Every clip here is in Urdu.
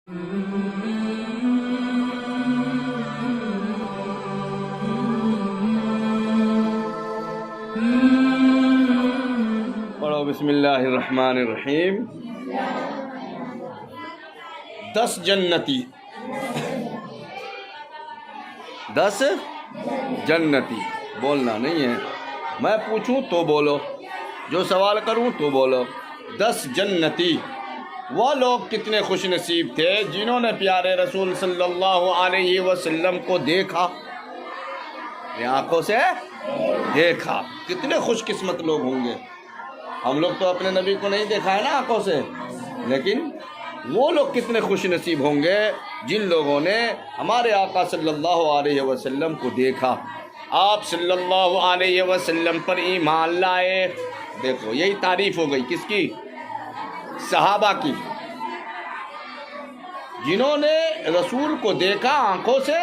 پڑھو بسم اللہ الرحمن الرحیم۔ 10 جنتی، 10 جنتی بولنا نہیں ہے، میں پوچھوں تو بولو، جو سوال کروں تو بولو۔ 10 جنتی وہ لوگ کتنے خوش نصیب تھے جنہوں نے پیارے رسول صلی اللہ علیہ وسلم کو دیکھا، آنکھوں سے دیکھا۔ کتنے خوش قسمت لوگ ہوں گے۔ ہم لوگ تو اپنے نبی کو نہیں دیکھا ہے نا آنکھوں سے، لیکن وہ لوگ کتنے خوش نصیب ہوں گے جن لوگوں نے ہمارے آقا صلی اللہ علیہ وسلم کو دیکھا، آپ صلی اللہ علیہ وسلم پر ایمان لائے۔ دیکھو یہی تعریف ہو گئی کس کی؟ صحابہ کی، جنہوں نے رسول کو دیکھا آنکھوں سے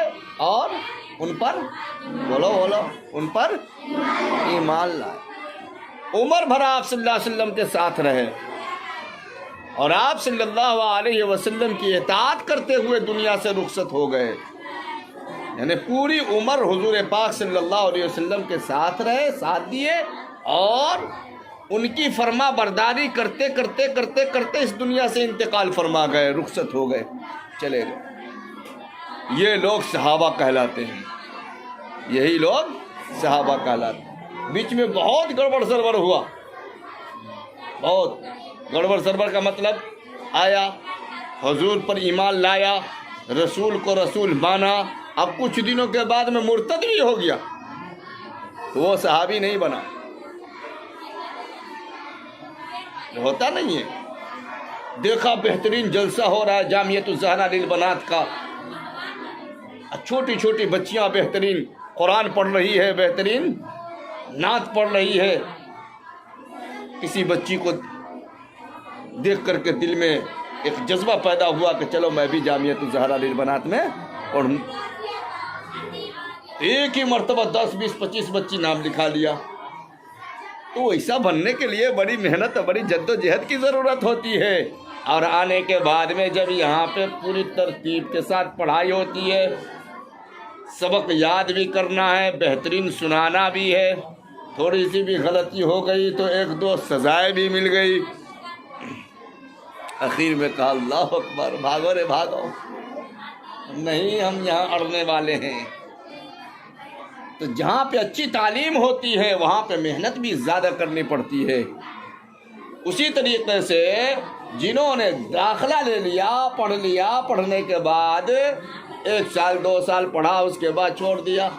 اور ان پر بولو ان پر ایمان لائے۔ عمر بھر آپ صلی اللہ علیہ وسلم کے ساتھ رہے اور آپ صلی اللہ علیہ وسلم کی اطاعت کرتے ہوئے دنیا سے رخصت ہو گئے، یعنی پوری عمر حضور پاک صلی اللہ علیہ وسلم کے ساتھ رہے، ساتھ دیے اور ان کی فرما برداری کرتے کرتے کرتے کرتے اس دنیا سے انتقال فرما گئے، رخصت ہو گئے، چلے گئے۔ یہ لوگ صحابہ کہلاتے ہیں، یہی لوگ صحابہ کہلاتے ہیں۔ بیچ میں بہت گڑبڑ سربر ہوا، بہت گڑبڑ سربر کا مطلب آیا، حضور پر ایمان لایا، رسول کو رسول مانا، اب کچھ دنوں کے بعد میں مرتد بھی ہو گیا تو وہ صحابی نہیں بنا، ہوتا نہیں ہے۔ دیکھا بہترین جلسہ ہو رہا ہے جامعۃ الزہرا للبنات کا، چھوٹی چھوٹی بچیاں بہترین قرآن پڑھ رہی ہے، بہترین نعت پڑھ رہی ہے، کسی بچی کو دیکھ کر کے دل میں ایک جذبہ پیدا ہوا کہ چلو میں بھی جامعۃ الزہرا للبنات میں پڑھوں۔ ایک ہی مرتبہ 10 20 25 بچی نام لکھا لیا۔ تو ایسا بننے کے لیے بڑی محنت اور بڑی جد و جہد کی ضرورت ہوتی ہے، اور آنے کے بعد میں جب یہاں پہ پوری ترتیب کے ساتھ پڑھائی ہوتی ہے، سبق یاد بھی کرنا ہے، بہترین سنانا بھی ہے، تھوڑی سی بھی غلطی ہو گئی تو 1 2 سزائیں بھی مل گئی، اخیر میں کہا اللہ اکبر، بھاگو رے بھاگو، نہیں ہم یہاں اڑنے والے ہیں۔ تو جہاں پہ اچھی تعلیم ہوتی ہے وہاں پہ محنت بھی زیادہ کرنی پڑتی ہے۔ اسی طریقے سے جنہوں نے داخلہ لے لیا، پڑھ لیا، پڑھنے کے بعد 1 سال 2 سال پڑھا، اس کے بعد چھوڑ دیا،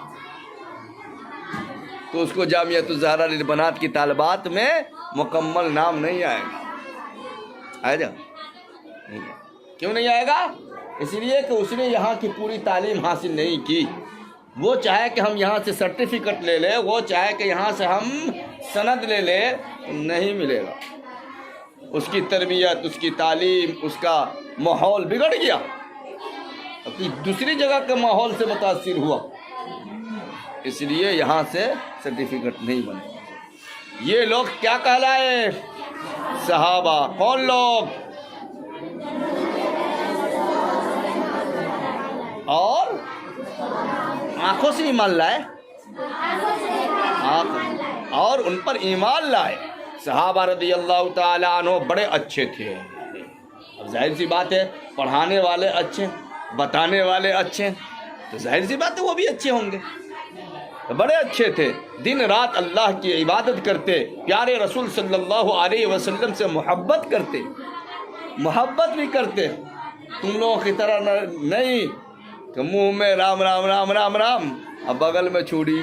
تو اس کو جامعۃ الزہرا للبنات کی طالبات میں مکمل نام نہیں آئے گا۔ آئے گا؟ کیوں نہیں آئے گا؟ اس لیے کہ اس نے یہاں کی پوری تعلیم حاصل نہیں کی۔ وہ چاہے کہ ہم یہاں سے سرٹیفکیٹ لے لیں، وہ چاہے کہ یہاں سے ہم سند لے لیں، نہیں ملے گا۔ اس کی تربیت، اس کی تعلیم، اس کا ماحول بگڑ گیا، اپنی دوسری جگہ کے ماحول سے متاثر ہوا، اس لیے یہاں سے سرٹیفکیٹ نہیں بنے۔ یہ لوگ کیا کہلائے؟ صحابہ۔ کون لوگ؟ اور آنکھوں سے ایمان لائے، اور ان پر ایمان لائے۔ صحابہ رضی اللہ تعالیٰ عنہ بڑے اچھے تھے۔ اب ظاہر سی بات ہے پڑھانے والے اچھے، بتانے والے اچھے، تو ظاہر سی بات ہے وہ بھی اچھے ہوں گے۔ بڑے اچھے تھے، دن رات اللہ کی عبادت کرتے، پیارے رسول صلی اللہ علیہ وسلم سے محبت کرتے، محبت بھی کرتے، تم لوگوں کی طرح نہیں کہ منہ میں رام رام رام رام رام اب بغل میں چھوڑی،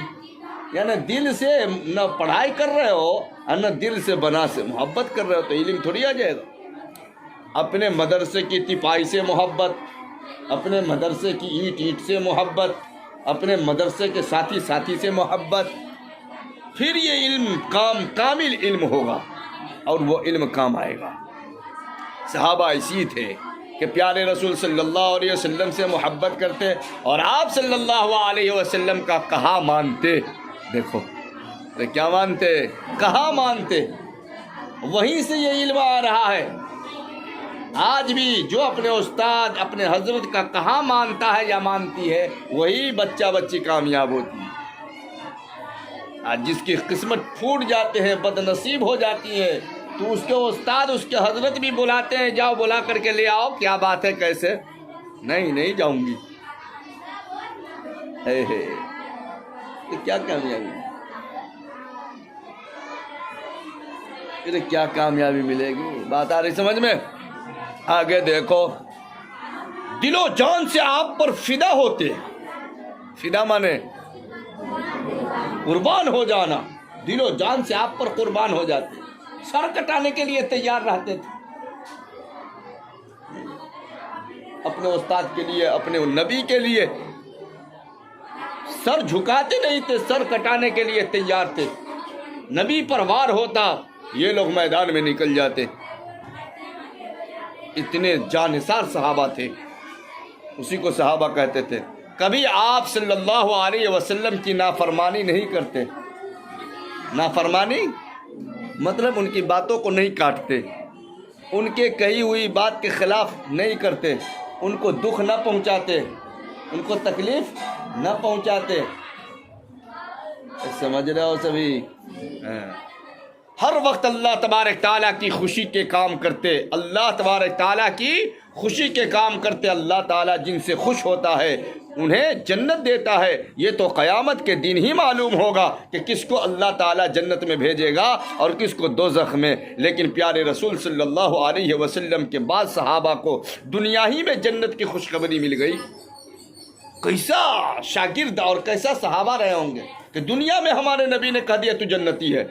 یعنی دل سے نہ پڑھائی کر رہے ہو اور نہ دل سے بنا سے محبت کر رہے ہو تو علم تھوڑی آ جائے گا۔ اپنے مدرسے کی تپائی سے محبت، اپنے مدرسے کی اینٹ اینٹ سے محبت، اپنے مدرسے کے ساتھی ساتھی سے محبت، پھر یہ علم کامل علم ہوگا اور وہ علم کام آئے گا۔ صحابہ ایسی تھے کہ پیارے رسول صلی اللہ علیہ وسلم سے محبت کرتے اور آپ صلی اللہ علیہ وسلم کا کہا مانتے۔ دیکھو کیا مانتے؟ کہا مانتے، وہیں سے یہ علم آ رہا ہے۔ آج بھی جو اپنے استاد اپنے حضرت کا کہاں مانتا ہے یا مانتی ہے وہی بچہ بچی کامیاب ہوتی ہے۔ آج جس کی قسمت پھوٹ جاتے ہیں بد نصیب ہو جاتی ہے تو اس کے استاد اس کے حضرت بھی بلاتے ہیں، جاؤ بلا کر کے لے آؤ، کیا بات ہے کیسے؟ نہیں جاؤں گی۔ کیا کامیابی، کیا کامیابی ملے گی؟ بات آ رہی سمجھ میں؟ آگے دیکھو، دل و جان سے آپ پر فدا ہوتے ہیں، فدا مانے قربان ہو جانا، دل و جان سے آپ پر قربان ہو جاتے، سر کٹانے کے لیے تیار رہتے تھے، اپنے استاد کے لیے اپنے نبی کے لیے سر جھکاتے نہیں تھے، سر کٹانے کے لیے تیار تھے۔ نبی پر وار ہوتا یہ لوگ میدان میں نکل جاتے، اتنے جانثار صحابہ تھے، اسی کو صحابہ کہتے تھے۔ کبھی آپ صلی اللہ علیہ وسلم کی نافرمانی نہیں کرتے، نافرمانی مطلب ان کی باتوں کو نہیں کاٹتے، ان کے کہی ہوئی بات کے خلاف نہیں کرتے، ان کو دکھ نہ پہنچاتے، ان کو تکلیف نہ پہنچاتے۔ سمجھ رہے ہو سبھی؟ ہر وقت اللہ تبارک تعالیٰ کی خوشی کے کام کرتے، اللہ تبارک تعالیٰ کی خوشی کے کام کرتے۔ اللہ تعالیٰ جن سے خوش ہوتا ہے انہیں جنت دیتا ہے۔ یہ تو قیامت کے دن ہی معلوم ہوگا کہ کس کو اللہ تعالیٰ جنت میں بھیجے گا اور کس کو دوزخ میں۔ لیکن پیارے رسول صلی اللہ علیہ وسلم کے بعد صحابہ کو دنیا ہی میں جنت کی خوشخبری مل گئی۔ کیسا شاگرد اور کیسا صحابہ رہے ہوں گے کہ دنیا میں ہمارے نبی نے کہہ دیا تو جنتی ہے۔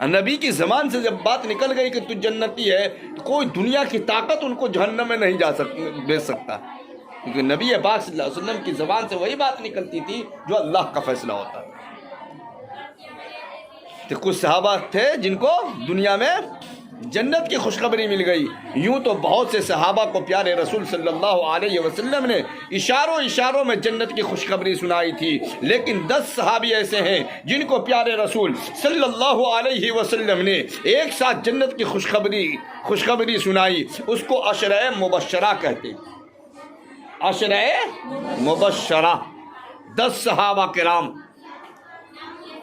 نبی کی زبان سے جب بات نکل گئی کہ تو جنتی ہے تو کوئی دنیا کی طاقت ان کو جہنم میں نہیں بھیج سکتا، کیونکہ نبی پاک صلی اللہ علیہ وسلم کی زبان سے وہی بات نکلتی تھی جو اللہ کا فیصلہ ہوتا ہے۔ تو کچھ صحابہ تھے جن کو دنیا میں جنت کی خوشخبری مل گئی۔ یوں تو بہت سے صحابہ کو پیارے رسول صلی اللہ علیہ وسلم نے اشاروں میں جنت کی خوشخبری سنائی تھی، لیکن 10 صحابی ایسے ہیں جن کو پیارے رسول صلی اللہ علیہ وسلم نے ایک ساتھ جنت کی خوشخبری سنائی۔ اس کو عشرہ مبشرہ کہتے ہیں، عشرہ مبشرہ، 10 صحابہ کرام۔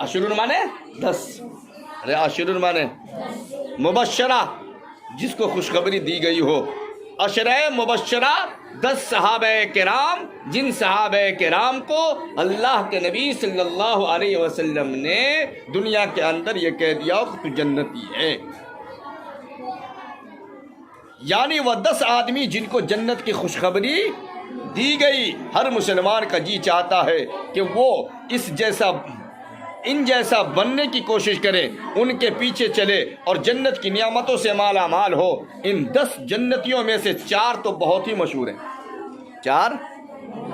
عشرون مانے 10، عشرون مانے مبشرہ، جس کو خوشخبری دی گئی ہو۔ عشرہ مبشرہ 10 صحابہ کرام، جن صحابہ کرام کو اللہ کے نبی صلی اللہ علیہ وسلم نے دنیا کے اندر یہ کہہ دیا کہ تو جنتی ہے۔ یعنی وہ 10 آدمی جن کو جنت کی خوشخبری دی گئی۔ ہر مسلمان کا جی چاہتا ہے کہ وہ ان جیسا بننے کی کوشش کرے، ان کے پیچھے چلے اور جنت کی نعمتوں سے مالا مال ہو۔ ان 10 جنتیوں میں سے 4 تو بہت ہی مشہور ہیں، 4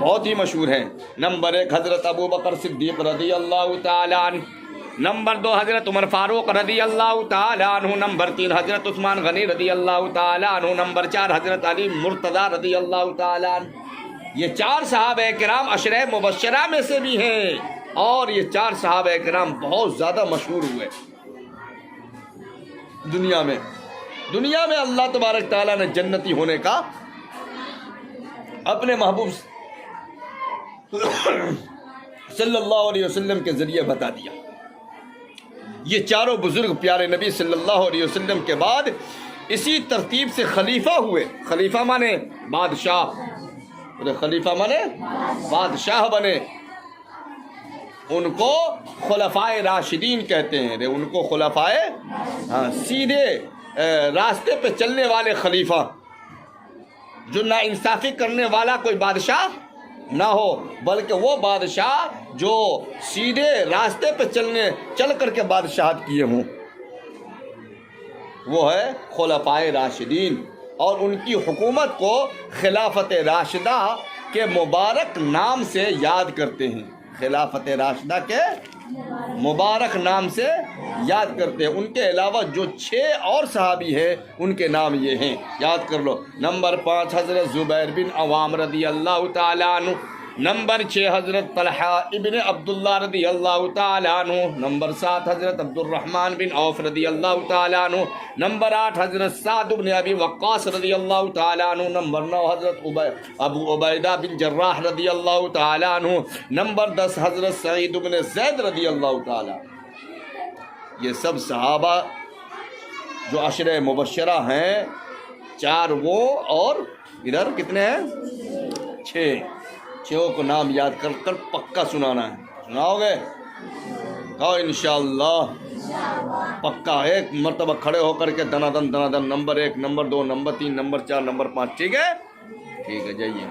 بہت ہی مشہور ہیں۔ نمبر 1 حضرت ابو بکر صدیق رضی اللہ تعالیٰ عنہ، نمبر 2 حضرت عمر فاروق رضی اللہ تعالیٰ عنہ، نمبر 3 حضرت عثمان غنی رضی اللہ تعالیٰ عنہ، نمبر 4 حضرت علی مرتضیٰ رضی اللہ تعالیٰ عنہ۔ یہ 4 صحابہ کرام عشرہ مبشرہ میں سے بھی ہیں، اور یہ 4 صحابہ کرام بہت زیادہ مشہور ہوئے دنیا میں۔ اللہ تبارک تعالیٰ نے جنتی ہونے کا اپنے محبوب صلی اللہ علیہ وسلم کے ذریعے بتا دیا۔ یہ چاروں بزرگ پیارے نبی صلی اللہ علیہ وسلم کے بعد اسی ترتیب سے خلیفہ ہوئے۔ خلیفہ مانے بادشاہ، خلیفہ مانے بادشاہ بنے۔ ان کو خلفائے راشدین کہتے ہیں، ان کو خلفائے سیدھے راستے پہ چلنے والے خلیفہ، جو نا انصافی کرنے والا کوئی بادشاہ نہ ہو، بلکہ وہ بادشاہ جو سیدھے راستے پہ چل کر کے بادشاہت کیے ہوں، وہ ہے خلفائے راشدین۔ اور ان کی حکومت کو خلافت راشدہ کے مبارک نام سے یاد کرتے ہیں، خلافت راشدہ کے مبارک نام سے یاد کرتے ہیں۔ ان کے علاوہ جو 6 اور صحابی ہیں ان کے نام یہ ہیں، یاد کر لو۔ نمبر 5 حضرت زبیر بن عوام رضی اللہ تعالیٰ عنہ، نمبر 6 حضرت طلحہ ابن عبداللہ رضی اللہ تعالیٰ عنہ. نمبر 7 حضرت عبد الرحمن بن عوف رضی اللہ تعالیٰ عنہ. نمبر 8 حضرت سعد بن ابی وقاص رضی اللہ تعالیٰ عنہ. نمبر 9 حضرت ابو عبیدہ بن جراح رضی اللہ تعالیٰ عنہ. نمبر 10 حضرت سعید بن زید رضی اللہ تعالیٰ عنہ. یہ سب صحابہ جو عشرہ مبشرہ ہیں، 4 وہ اور ادھر کتنے ہیں 6 کو نام یاد کر کر پکا سنانا ہے. سناؤ گے؟ کہو انشاءاللہ پکا. ایک مرتبہ کھڑے ہو کر کے دنا دن number 1 number 2 number 3 number 4 number 5. ٹھیک ہے جائیے.